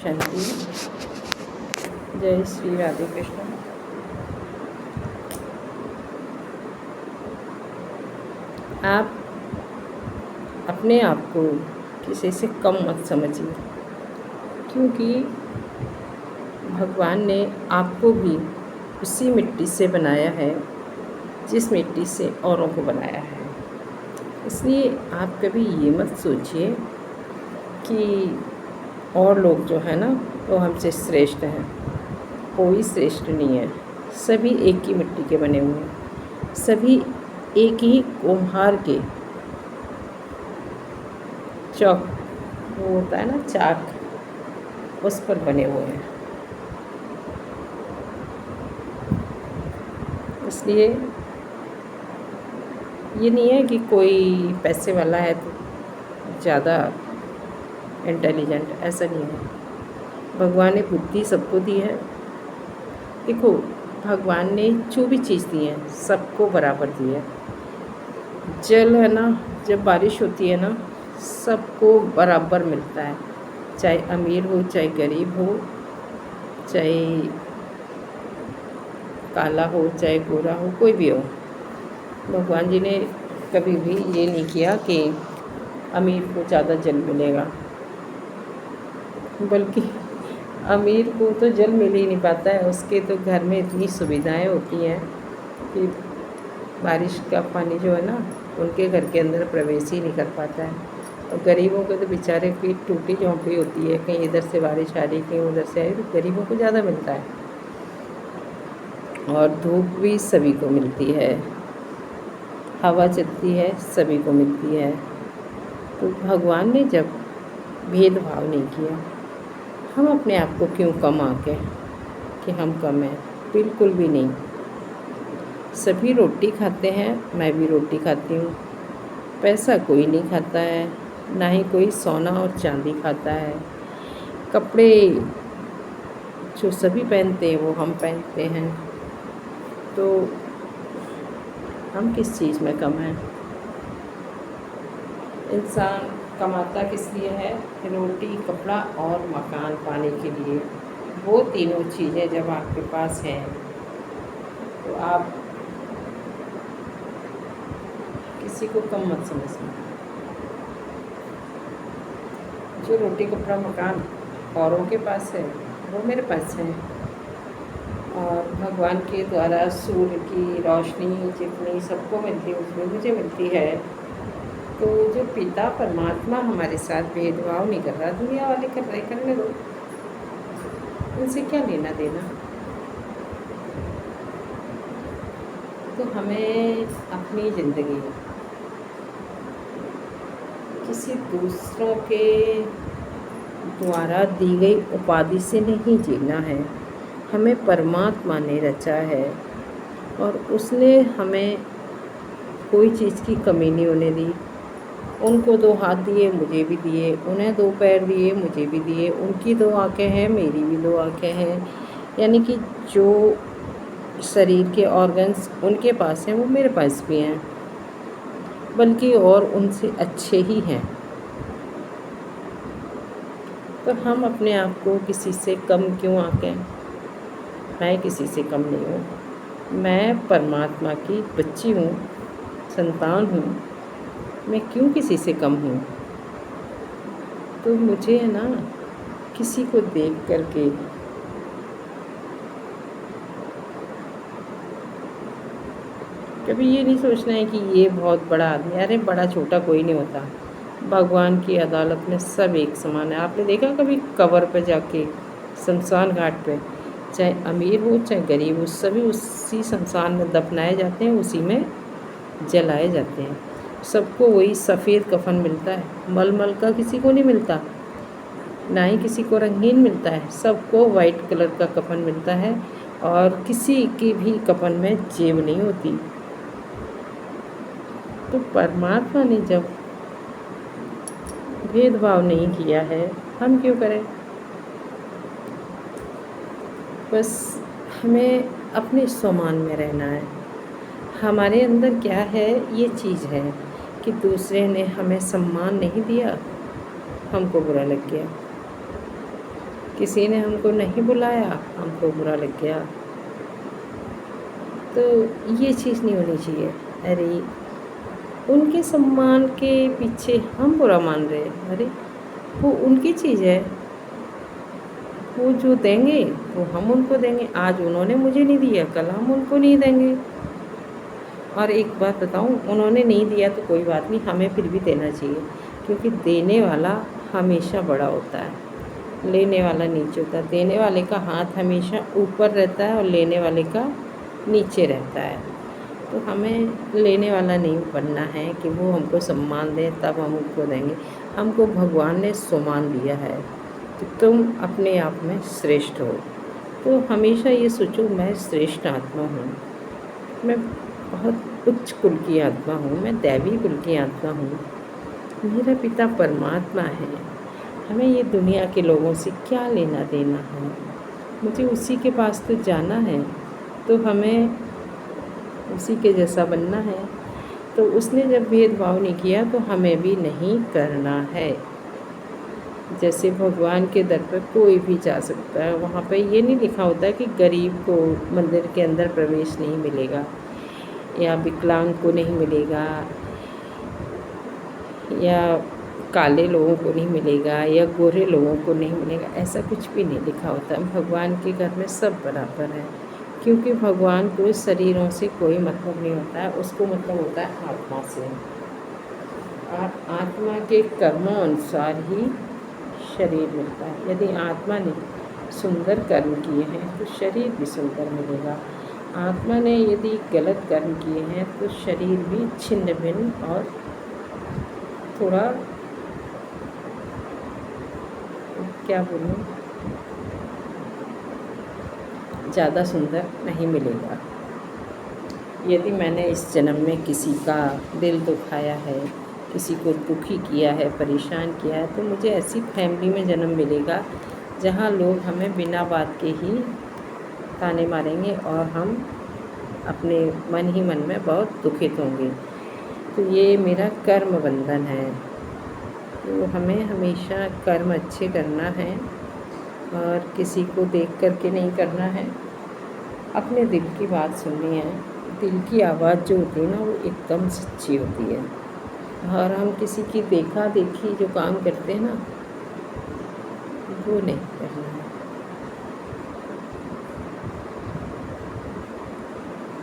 शांति। जय श्री राधे कृष्ण। आप अपने आप को किसी से कम मत समझिए, क्योंकि भगवान ने आपको भी उसी मिट्टी से बनाया है जिस मिट्टी से औरों को बनाया है। इसलिए आप कभी ये मत सोचिए कि और लोग जो है ना वो हमसे श्रेष्ठ हैं। कोई श्रेष्ठ नहीं है, सभी एक ही मिट्टी के बने हुए हैं, सभी एक ही कुम्हार के चौक, वो होता है ना चाक, उस पर बने हुए हैं। इसलिए ये नहीं है कि कोई पैसे वाला है तो ज़्यादा इंटेलिजेंट, ऐसा नहीं है। भगवान ने बुद्धि सबको दी है। देखो, भगवान ने जो भी चीज़ दी है सबको बराबर दी है। जल है ना, जब बारिश होती है ना, सबको बराबर मिलता है, चाहे अमीर हो चाहे गरीब हो, चाहे काला हो चाहे गोरा हो, कोई भी हो। भगवान जी ने कभी भी ये नहीं किया कि अमीर को ज़्यादा जल मिलेगा, बल्कि अमीर को तो जल मिल ही नहीं पाता है। उसके तो घर में इतनी सुविधाएं होती हैं कि बारिश का पानी जो है ना उनके घर के अंदर प्रवेश ही नहीं कर पाता है। और गरीबों को तो बेचारे की टूटी झोंपड़ी होती है, कहीं इधर से बारिश आ रही कहीं उधर से आ रही, तो गरीबों को ज़्यादा मिलता है। और धूप भी सभी को मिलती है, हवा चलती है सभी को मिलती है। तो भगवान ने जब भेदभाव नहीं किया, हम अपने आप को क्यों कम आके कि हम कम हैं? बिल्कुल भी नहीं। सभी रोटी खाते हैं, मैं भी रोटी खाती हूँ। पैसा कोई नहीं खाता है, ना ही कोई सोना और चांदी खाता है। कपड़े जो सभी पहनते हैं वो हम पहनते हैं। तो हम किस चीज़ में कम हैं? इंसान कमाता किस लिए है? रोटी, कपड़ा और मकान पाने के लिए। वो तीनों चीज़ें जब आपके पास हैं तो आप किसी को कम मत समझना। जो रोटी, कपड़ा, मकान औरों के पास है वो मेरे पास है। और भगवान के द्वारा सूर्य की रोशनी जितनी सबको मिलती है उतनी मुझे मिलती है। तो जो पिता परमात्मा हमारे साथ भेदभाव नहीं कर रहा, दुनिया वाले कर रहे, करने दो, उनसे क्या लेना देना। तो हमें अपनी ज़िंदगी किसी दूसरों के द्वारा दी गई उपाधि से नहीं जीना है। हमें परमात्मा ने रचा है और उसने हमें कोई चीज़ की कमी नहीं होने दी। उनको 2 हाथ दिए, मुझे भी दिए, उन्हें 2 पैर दिए, मुझे भी दिए, उनकी 2 आँखें हैं, मेरी भी 2 आँखें हैं। यानी कि जो शरीर के ऑर्गन्स उनके पास हैं वो मेरे पास भी हैं, बल्कि और उनसे अच्छे ही हैं। तो हम अपने आप को किसी से कम क्यों आंकें? मैं किसी से कम नहीं हूँ। मैं परमात्मा की बच्ची हूँ, संतान हूँ। मैं क्यों किसी से कम हूँ? तो मुझे है ना किसी को देख करके कभी ये नहीं सोचना है कि ये बहुत बड़ा आदमी। अरे बड़ा छोटा कोई नहीं होता। भगवान की अदालत में सब एक समान है। आपने देखा कभी कब्र पे जाके, शमशान घाट पे, चाहे अमीर हो चाहे गरीब हो, सभी उसी शमशान में दफनाए जाते हैं, उसी में जलाए जाते हैं। सबको वही सफ़ेद कफन मिलता है, मलमल का किसी को नहीं मिलता, ना ही किसी को रंगीन मिलता है। सबको वाइट कलर का कफन मिलता है और किसी की भी कफन में जेब नहीं होती। तो परमात्मा ने जब भेदभाव नहीं किया है, हम क्यों करें? बस हमें अपने सम्मान में रहना है। हमारे अंदर क्या है, ये चीज़ है कि दूसरे ने हमें सम्मान नहीं दिया, हमको बुरा लग गया। किसी ने हमको नहीं बुलाया, हमको बुरा लग गया। तो ये चीज़ नहीं होनी चाहिए। अरे उनके सम्मान के पीछे हम बुरा मान रहे हैं। अरे वो उनकी चीज़ है, वो जो देंगे वो हम उनको देंगे। आज उन्होंने मुझे नहीं दिया, कल हम उनको नहीं देंगे। और एक बात बताऊँ, उन्होंने नहीं दिया तो कोई बात नहीं, हमें फिर भी देना चाहिए, क्योंकि देने वाला हमेशा बड़ा होता है, लेने वाला नीचे होता है। देने वाले का हाथ हमेशा ऊपर रहता है और लेने वाले का नीचे रहता है। तो हमें लेने वाला नहीं बनना है कि वो हमको सम्मान दें तब हम उनको देंगे। हमको भगवान ने सम्मान दिया है कि तुम अपने आप में श्रेष्ठ हो। तो हमेशा ये सोचो, मैं श्रेष्ठ आत्मा हूँ, मैं बहुत उच्च कुल की आत्मा हूँ, मैं दैवी कुल की आत्मा हूँ, मेरा पिता परमात्मा है। हमें ये दुनिया के लोगों से क्या लेना देना है, मुझे उसी के पास तो जाना है, तो हमें उसी के जैसा बनना है। तो उसने जब भेदभाव नहीं किया तो हमें भी नहीं करना है। जैसे भगवान के दर पर कोई भी जा सकता है, वहाँ पे ये नहीं लिखा होता कि गरीब को मंदिर के अंदर प्रवेश नहीं मिलेगा, या विकलांग को नहीं मिलेगा, या काले लोगों को नहीं मिलेगा, या गोरे लोगों को नहीं मिलेगा। ऐसा कुछ भी नहीं लिखा होता। भगवान के घर में सब बराबर है, क्योंकि भगवान को शरीरों से कोई मतलब नहीं होता है, उसको मतलब होता है आत्मा से। और आत्मा के कर्मों अनुसार ही शरीर मिलता है। यदि आत्मा ने सुंदर कर्म किए हैं तो शरीर भी सुंदर मिलेगा। आत्मा ने यदि गलत कर्म किए हैं तो शरीर भी छिन्न भिन्न और थोड़ा, क्या बोलूँ, ज़्यादा सुंदर नहीं मिलेगा। यदि मैंने इस जन्म में किसी का दिल दुखाया है, किसी को दुखी किया है, परेशान किया है, तो मुझे ऐसी फैमिली में जन्म मिलेगा जहाँ लोग हमें बिना बात के ही ताने मारेंगे और हम अपने मन ही मन में बहुत दुखित होंगे। तो ये मेरा कर्म बंधन है। तो हमें हमेशा कर्म अच्छे करना है और किसी को देख कर के नहीं करना है। अपने दिल की बात सुननी है। दिल की आवाज़ जो होती है ना, वो एकदम सच्ची होती है। और हम किसी की देखा देखी जो काम करते हैं ना, वो नहीं करना है।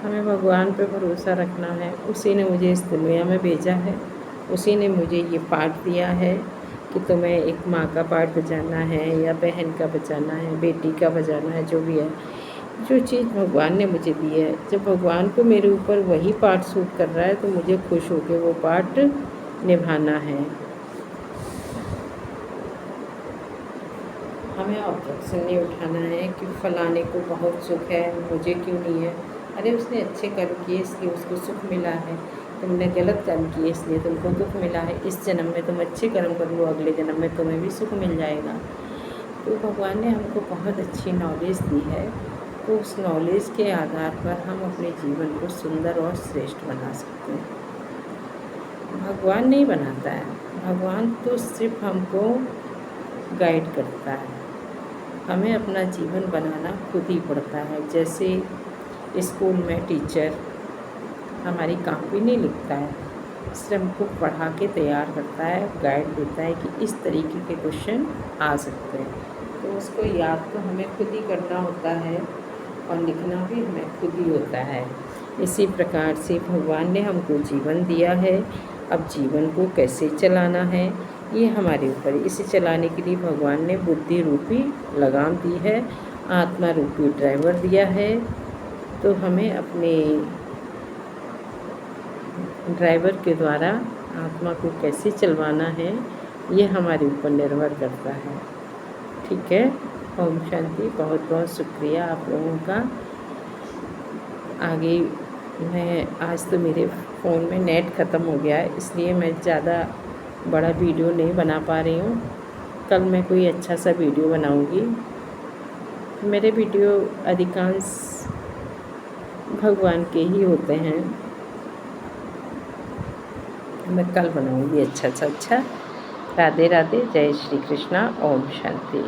हमें भगवान पे भरोसा रखना है। उसी ने मुझे इस दुनिया में भेजा है, उसी ने मुझे ये पाठ दिया है कि तुम्हें एक माँ का पाठ बजाना है, या बहन का बजाना है, बेटी का बजाना है, जो भी है, जो चीज़ भगवान ने मुझे दी है। जब भगवान को मेरे ऊपर वही पाठ सूट कर रहा है तो मुझे खुश होकर वो पाठ निभाना है। हमें ऑब्जेक्शन नहीं उठाना है कि फलाने को बहुत सुख है, मुझे क्यों नहीं है। अरे उसने अच्छे कर्म किए इसलिए उसको सुख मिला है, तुमने गलत कर्म किए इसलिए तुमको दुख मिला है। इस जन्म में तुम अच्छे कर्म कर लो, अगले जन्म में तुम्हें भी सुख मिल जाएगा। तो भगवान ने हमको बहुत अच्छी नॉलेज दी है, तो उस नॉलेज के आधार पर हम अपने जीवन को सुंदर और श्रेष्ठ बना सकते हैं। भगवान नहीं बनाता है, भगवान तो सिर्फ हमको गाइड करता है। हमें अपना जीवन बनाना खुद ही पड़ता है। जैसे स्कूल में टीचर हमारी कॉपी नहीं लिखता है, सिर्फ हमको पढ़ा के तैयार करता है, गाइड देता है कि इस तरीके के क्वेश्चन आ सकते हैं। तो उसको याद तो हमें खुद ही करना होता है और लिखना भी हमें खुद ही होता है। इसी प्रकार से भगवान ने हमको जीवन दिया है। अब जीवन को कैसे चलाना है ये हमारे ऊपर। इसे चलाने के लिए भगवान ने बुद्धि रूपी लगाम दी है, आत्मा रूपी ड्राइवर दिया है। तो हमें अपने ड्राइवर के द्वारा आत्मा को कैसे चलवाना है ये हमारे ऊपर निर्भर करता है। ठीक है। ओम शांति। बहुत बहुत शुक्रिया आप लोगों का। आगे मैं आज तो मेरे फ़ोन में नेट ख़त्म हो गया है, इसलिए मैं ज़्यादा बड़ा वीडियो नहीं बना पा रही हूँ। कल मैं कोई अच्छा सा वीडियो बनाऊँगी। मेरे वीडियो अधिकांश भगवान के ही होते हैं। मैं कल बनाऊँगी अच्छा। राधे राधे। जय श्री कृष्णा। ओम शांति।